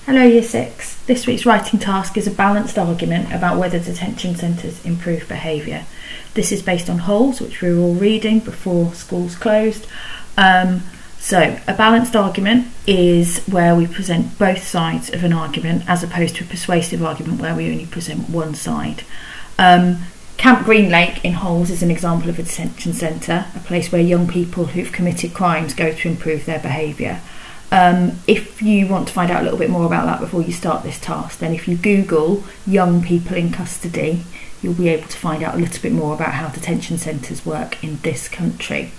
Hello Year 6. This week's writing task is a balanced argument about whether detention centres improve behaviour. This is based on Holes, which we were all reading before schools closed. So a balanced argument is where we present both sides of an argument as opposed to a persuasive argument where we only present one side. Camp Green Lake in Holes is an example of a detention centre, a place where young people who've committed crimes go to improve their behaviour. If you want to find out a little bit more about that before you start this task, then if you Google young people in custody, you'll be able to find out a little bit more about how detention centres work in this country.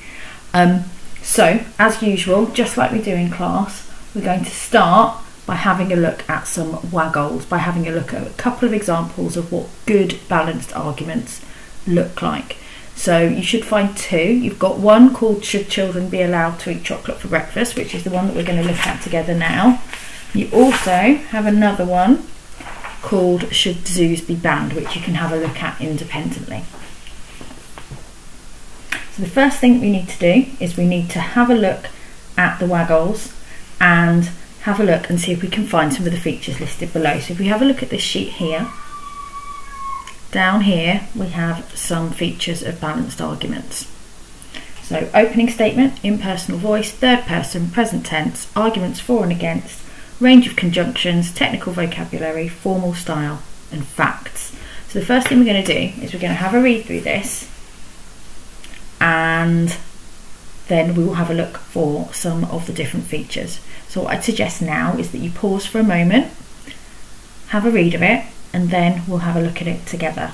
So, as usual, just like we do in class, we're going to start by having a look at some waggles, by having a look at a couple of examples of what good balanced arguments look like. So you should find two. You've got one called Should Children Be Allowed to Eat Chocolate for Breakfast, which is the one that we're going to look at together now. You also have another one called Should Zoos Be Banned, which you can have a look at independently. So the first thing we need to do is we need to have a look at the waggles and have a look and see if we can find some of the features listed below. So if we have a look at this sheet here, down here we have some features of balanced arguments. So opening statement, impersonal voice, third person, present tense, arguments for and against, range of conjunctions, technical vocabulary, formal style and facts. So the first thing we're going to do is we're going to have a read through this and then we will have a look for some of the different features. So what I'd suggest now is that you pause for a moment, have a read of it, and then we'll have a look at it together.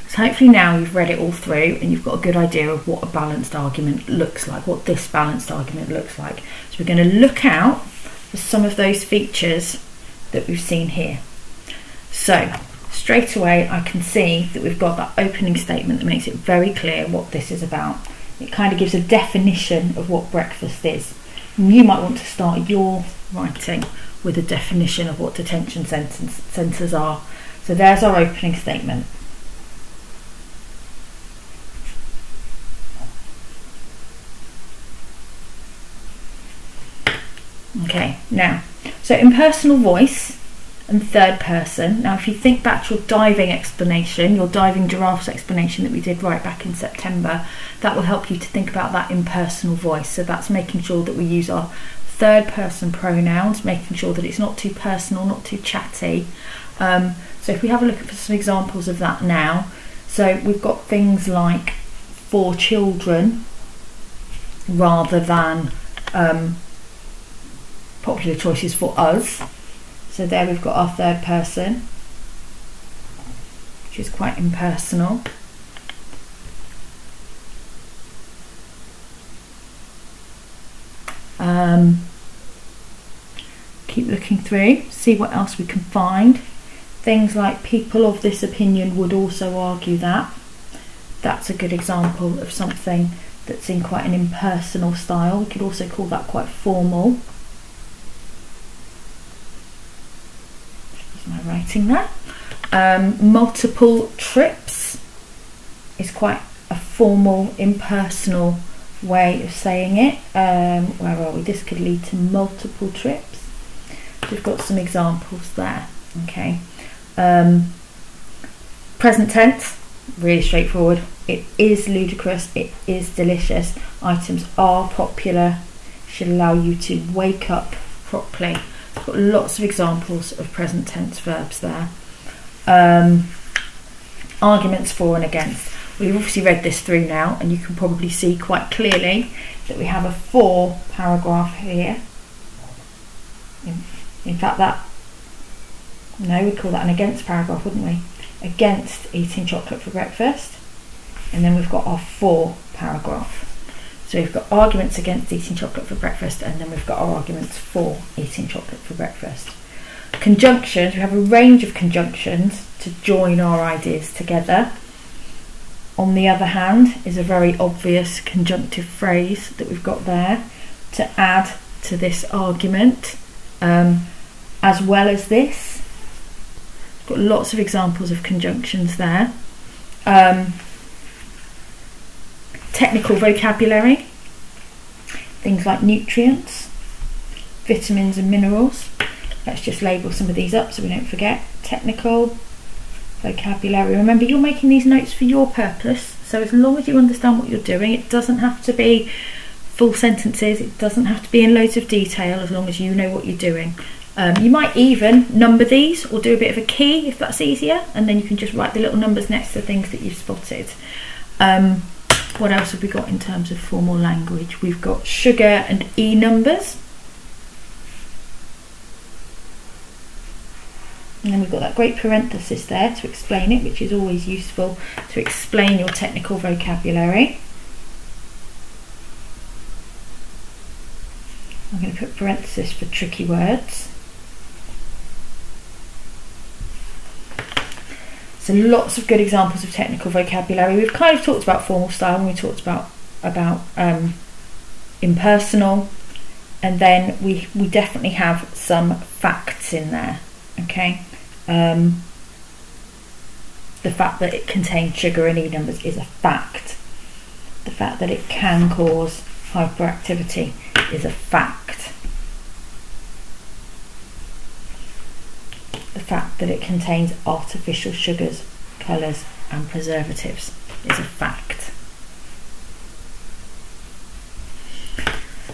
So hopefully now you've read it all through and you've got a good idea of what a balanced argument looks like, what this balanced argument looks like. So we're going to look out for some of those features that we've seen here. So straight away I can see that we've got that opening statement that makes it very clear what this is about. It kind of gives a definition of what breakfast is. You might want to start your writing with a definition of what detention centres are. So there's our opening statement. Okay, now, so impersonal voice and third person. Now if you think back to your diving explanation, your diving giraffes explanation that we did right back in September, that will help you to think about that impersonal voice. So that's making sure that we use our third person pronouns, making sure that it's not too personal, not too chatty. So if we have a look at some examples of that now, so we've got things like for children rather than popular choices for us. So there we've got our third person, which is quite impersonal. Keep looking through, see what else we can find. Things like people of this opinion would also argue that. That's a good example of something that's in quite an impersonal style. We could also call that quite formal. My writing there. Multiple trips is quite a formal, impersonal way of saying it. Where are we? This could lead to multiple trips. We've got some examples there. Okay. Present tense, really straightforward. It is ludicrous. It is delicious. Items are popular. Should allow you to wake up properly. Got lots of examples of present tense verbs there. Arguments for and against. We've obviously read this through now and you can probably see quite clearly that we have a for paragraph here. In fact we'd call that an against paragraph, wouldn't we? Against eating chocolate for breakfast. And then we've got our for paragraph. So we've got arguments against eating chocolate for breakfast and then we've got our arguments for eating chocolate for breakfast. Conjunctions, we have a range of conjunctions to join our ideas together. On the other hand is a very obvious conjunctive phrase that we've got there to add to this argument. As well as this, we've got lots of examples of conjunctions there. Technical vocabulary. things like nutrients, vitamins and minerals. Let's just label some of these up so we don't forget. Technical vocabulary. Remember, you're making these notes for your purpose, so as long as you understand what you're doing, it doesn't have to be full sentences, it doesn't have to be in loads of detail, as long as you know what you're doing. You might even number these or do a bit of a key if that's easier, and then you can just write the little numbers next to things that you've spotted. What else have we got in terms of formal language? We've got sugar and E numbers. And then we've got that great parenthesis there to explain it, which is always useful to explain your technical vocabulary. I'm going to put parenthesis for tricky words. So lots of good examples of technical vocabulary. We've kind of talked about formal style when we talked about impersonal, and then we definitely have some facts in there. Okay, the fact that it contains sugar and E numbers is a fact. The fact that it can cause hyperactivity is a fact. The fact that it contains artificial sugars, colours and preservatives is a fact.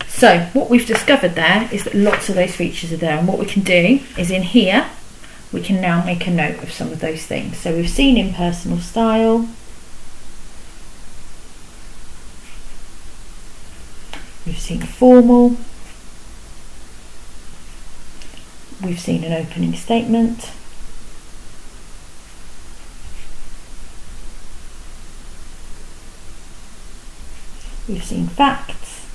So what we've discovered there is that lots of those features are there, and what we can do is in here we can now make a note of some of those things. So we've seen impersonal style, we've seen formal, we've seen an opening statement, we've seen facts,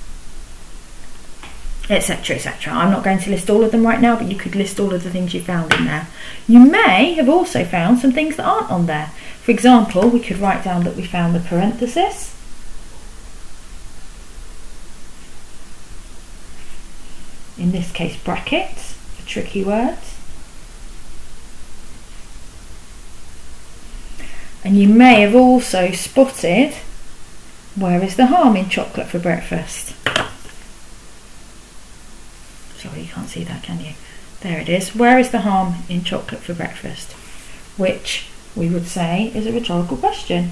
etc, etc. I'm not going to list all of them right now, but you could list all of the things you found in there. You may have also found some things that aren't on there. For example, we could write down that we found the parenthesis, in this case brackets for tricky words, and you may have also spotted where is the harm in chocolate for breakfast. Sorry, you can't see that, can you? There it is. Where is the harm in chocolate for breakfast? Which we would say is a rhetorical question.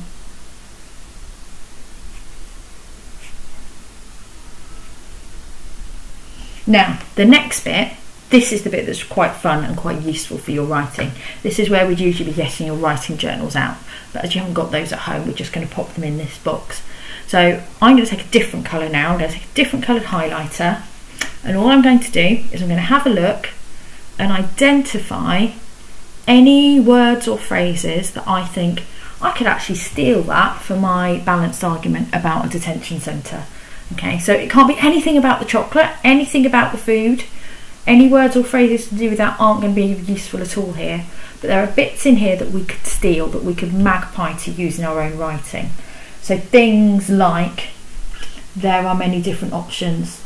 Now, the next bit, this is the bit that's quite fun and quite useful for your writing. This is where we'd usually be getting your writing journals out, but as you haven't got those at home, we're just going to pop them in this box. So I'm going to take a different colour now. I'm going to take a different coloured highlighter, and all I'm going to do is I'm going to have a look and identify any words or phrases that I think I could actually steal that for my balanced argument about a detention centre. Okay, so it can't be anything about the chocolate, anything about the food. Any words or phrases to do with that aren't going to be useful at all here, but there are bits in here that we could steal, that we could magpie to use in our own writing. So things like, there are many different options,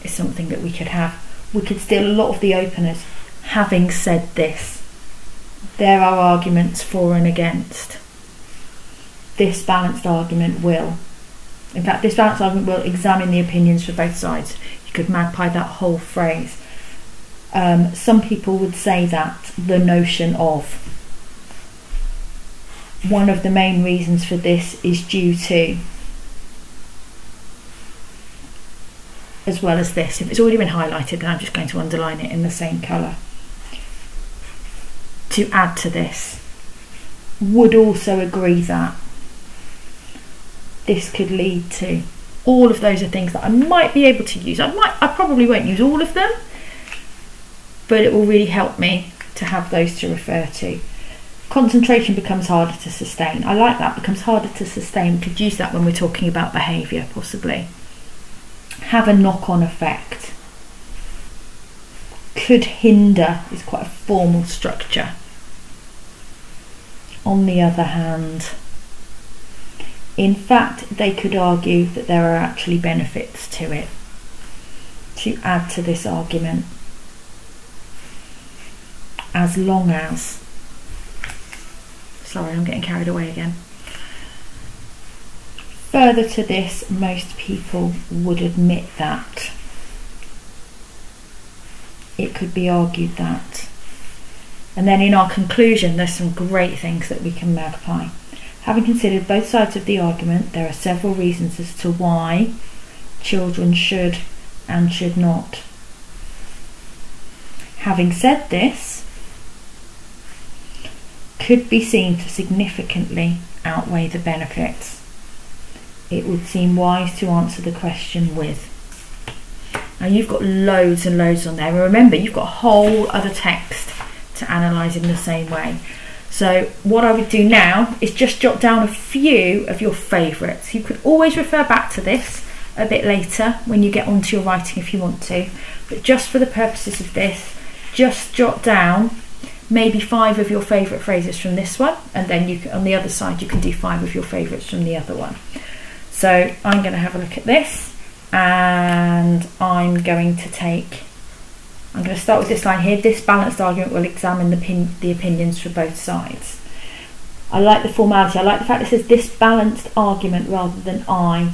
is something that we could have. We could steal a lot of the openers. Having said this, there are arguments for and against. This balanced argument will. In fact, this balanced argument will examine the opinions for both sides. You could magpie that whole phrase. Some people would say that the notion of, one of the main reasons for this is due to, as well as this. If it's already been highlighted, then I'm just going to underline it in the same colour. To add to this, would also agree that this could lead to. All of those are things that I might be able to use. I probably won't use all of them, but it will really help me to have those to refer to. Concentration becomes harder to sustain. I like that, becomes harder to sustain. We could use that when we're talking about behaviour, possibly. Have a knock-on effect. Could hinder is quite a formal structure. On the other hand, in fact, they could argue that there are actually benefits to it, to add to this argument, as long as, sorry, I'm getting carried away again. further to this, most people would admit that. It could be argued that. And then in our conclusion, there's some great things that we can Magpie. Having considered both sides of the argument, there are several reasons as to why children should and should not. Having said this, could be seen to significantly outweigh the benefits. It would seem wise to answer the question with. Now you've got loads and loads on there, and remember you've got a whole other text to analyse in the same way. So what I would do now is just jot down a few of your favourites. You could always refer back to this a bit later when you get onto your writing if you want to, but just for the purposes of this, just jot down maybe 5 of your favourite phrases from this one, and then you can, on the other side you can do 5 of your favourites from the other one. So I'm going to have a look at this, and I'm going to start with this line here. This balanced argument will examine the opinions for both sides. I like the formality. I like the fact it says this balanced argument rather than I.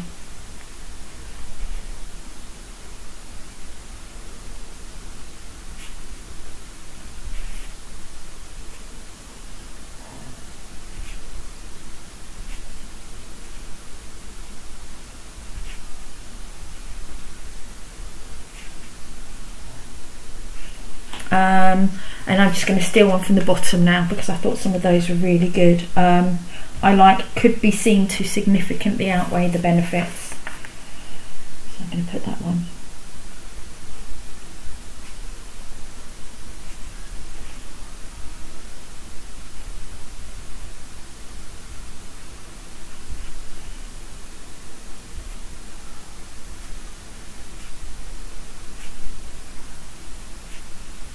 And I'm just going to steal one from the bottom now because I thought some of those were really good. I like could be seen to significantly outweigh the benefits. So I'm going to put that one.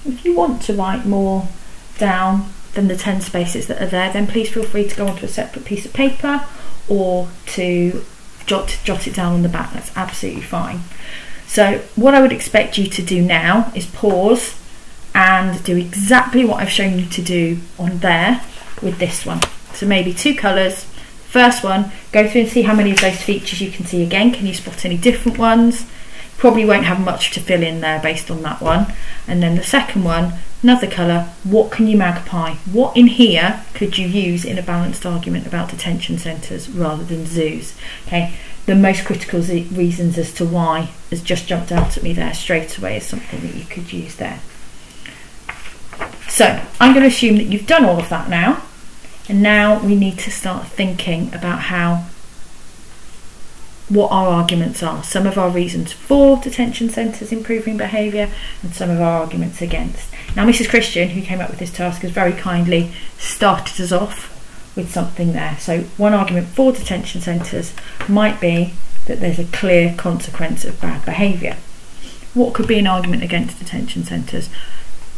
If you want to write more down than the 10 spaces that are there, then please feel free to go onto a separate piece of paper or to jot it down on the back. That's absolutely fine. So what I would expect you to do now is pause and do exactly what I've shown you to do on there with this one. So maybe 2 colours. First one, go through and see how many of those features you can see again. Can you spot any different ones? Probably won't have much to fill in there based on that one. And then the second one, another colour, what can you Magpie? What in here could you use in a balanced argument about detention centres rather than zoos? Okay, the most critical reasons as to why has just jumped out at me there straight away as something that you could use there. So I'm going to assume that you've done all of that now, and now we need to start thinking about what our arguments are, some of our reasons for detention centres improving behaviour and some of our arguments against. Now Mrs. Christian, who came up with this task, has very kindly started us off with something there. So one argument for detention centres might be that there's a clear consequence of bad behaviour. What could be an argument against detention centres?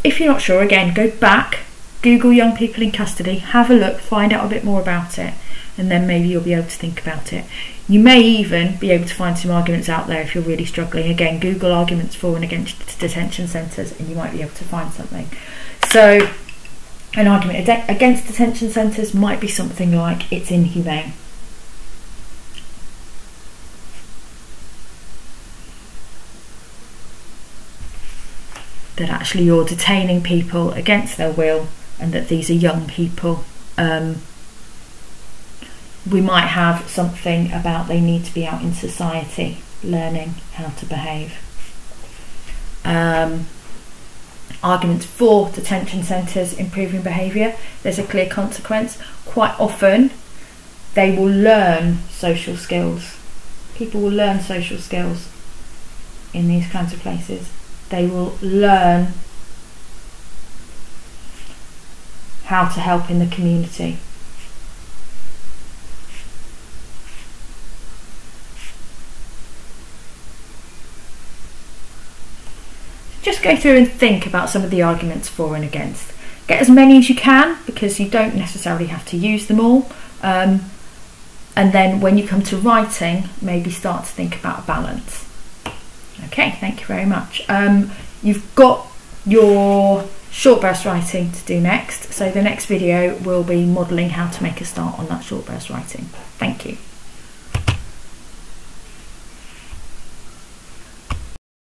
If you're not sure, again, go back, Google young people in custody, have a look, find out a bit more about it, and then maybe you'll be able to think about it. You may even be able to find some arguments out there if you're really struggling. Again, Google arguments for and against detention centres and you might be able to find something. So an argument against detention centres might be something like it's inhumane. That actually you're detaining people against their will and that these are young people. We might have something about they need to be out in society learning how to behave. Arguments for detention centres improving behaviour, there's a clear consequence. Quite often they will learn social skills. People will learn social skills in these kinds of places. They will learn how to help in the community. Just go through and think about some of the arguments for and against. Get as many as you can because you don't necessarily have to use them all. And then when you come to writing, maybe start to think about a balance. Okay, thank you very much. You've got your short burst writing to do next. So the next video will be modelling how to make a start on that short burst writing. Thank you.